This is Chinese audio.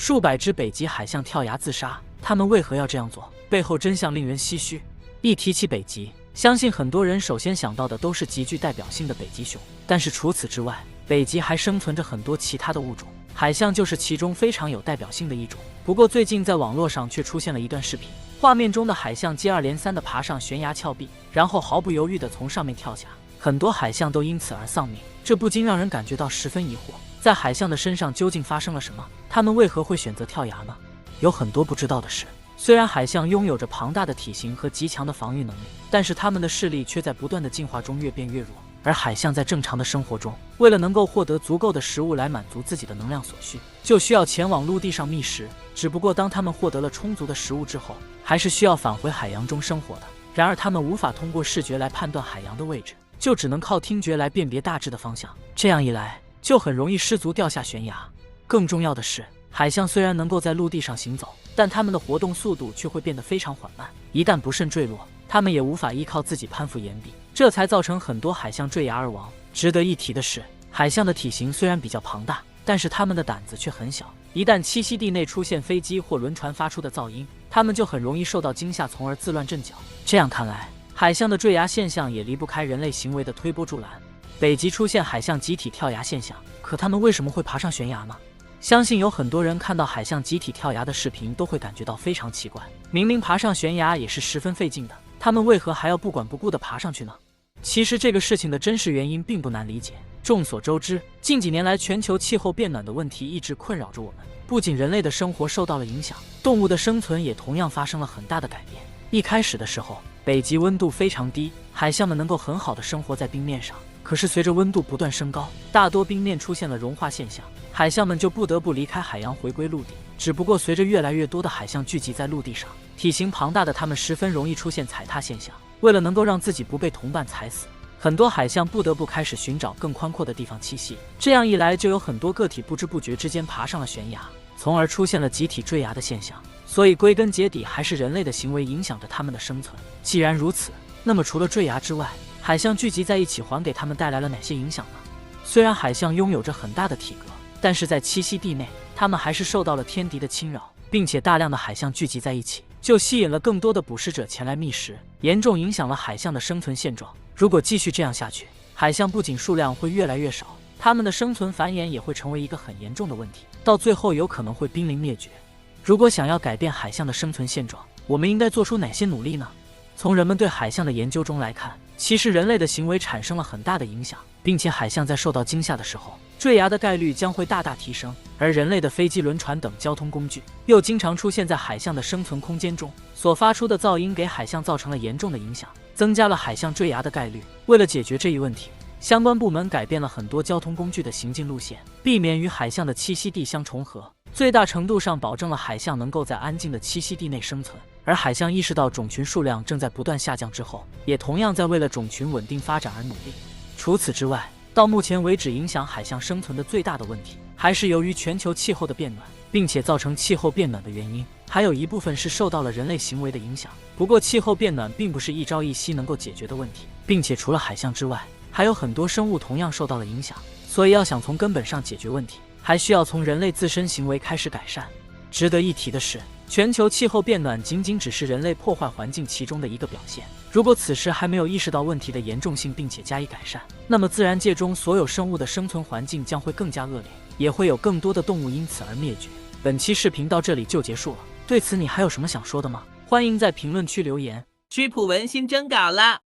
数百只北极海象跳崖自杀，它们为何要这样做？背后真相令人唏嘘。一提起北极，相信很多人首先想到的都是极具代表性的北极熊，但是除此之外，北极还生存着很多其他的物种，海象就是其中非常有代表性的一种。不过最近在网络上却出现了一段视频，画面中的海象接二连三地爬上悬崖峭壁，然后毫不犹豫地从上面跳下，很多海象都因此而丧命，这不禁让人感觉到十分疑惑，在海象的身上究竟发生了什么？它们为何会选择跳崖呢？有很多不知道的是，虽然海象拥有着庞大的体型和极强的防御能力，但是它们的视力却在不断的进化中越变越弱。而海象在正常的生活中，为了能够获得足够的食物来满足自己的能量所需，就需要前往陆地上觅食。只不过当它们获得了充足的食物之后，还是需要返回海洋中生活的。然而它们无法通过视觉来判断海洋的位置，就只能靠听觉来辨别大致的方向。这样一来，就很容易失足掉下悬崖。更重要的是，海象虽然能够在陆地上行走，但它们的活动速度却会变得非常缓慢，一旦不慎坠落，它们也无法依靠自己攀附岩壁，这才造成很多海象坠崖而亡。值得一提的是，海象的体型虽然比较庞大，但是它们的胆子却很小，一旦栖息地内出现飞机或轮船发出的噪音，它们就很容易受到惊吓，从而自乱阵脚。这样看来，海象的坠崖现象也离不开人类行为的推波助澜。北极出现海象集体跳崖现象，可它们为什么会爬上悬崖呢？相信有很多人看到海象集体跳崖的视频都会感觉到非常奇怪，明明爬上悬崖也是十分费劲的，他们为何还要不管不顾地爬上去呢？其实这个事情的真实原因并不难理解。众所周知，近几年来全球气候变暖的问题一直困扰着我们，不仅人类的生活受到了影响，动物的生存也同样发生了很大的改变。一开始的时候，北极温度非常低，海象们能够很好的生活在冰面上。可是随着温度不断升高，大多冰面出现了融化现象，海象们就不得不离开海洋回归陆地。只不过随着越来越多的海象聚集在陆地上，体型庞大的它们十分容易出现踩踏现象。为了能够让自己不被同伴踩死，很多海象不得不开始寻找更宽阔的地方栖息。这样一来，就有很多个体不知不觉之间爬上了悬崖，从而出现了集体坠崖的现象。所以归根结底，还是人类的行为影响着它们的生存。既然如此，那么除了坠崖之外，海象聚集在一起还给它们带来了哪些影响呢？虽然海象拥有着很大的体格，但是在栖息地内，它们还是受到了天敌的侵扰，并且大量的海象聚集在一起，就吸引了更多的捕食者前来觅食，严重影响了海象的生存现状。如果继续这样下去，海象不仅数量会越来越少，它们的生存繁衍也会成为一个很严重的问题，到最后有可能会濒临灭绝。如果想要改变海象的生存现状，我们应该做出哪些努力呢？从人们对海象的研究中来看，其实人类的行为产生了很大的影响，并且海象在受到惊吓的时候，坠崖的概率将会大大提升。而人类的飞机、轮船等交通工具又经常出现在海象的生存空间中，所发出的噪音给海象造成了严重的影响，增加了海象坠崖的概率。为了解决这一问题，相关部门改变了很多交通工具的行进路线，避免与海象的栖息地相重合，最大程度上保证了海象能够在安静的栖息地内生存。而海象意识到种群数量正在不断下降之后，也同样在为了种群稳定发展而努力。除此之外，到目前为止，影响海象生存的最大的问题，还是由于全球气候的变暖，并且造成气候变暖的原因，还有一部分是受到了人类行为的影响。不过，气候变暖并不是一朝一夕能够解决的问题，并且除了海象之外，还有很多生物同样受到了影响。所以，要想从根本上解决问题，还需要从人类自身行为开始改善。值得一提的是，全球气候变暖仅仅只是人类破坏环境其中的一个表现。如果此时还没有意识到问题的严重性并且加以改善，那么自然界中所有生物的生存环境将会更加恶劣，也会有更多的动物因此而灭绝。本期视频到这里就结束了，对此你还有什么想说的吗？欢迎在评论区留言。曲普文新征稿了。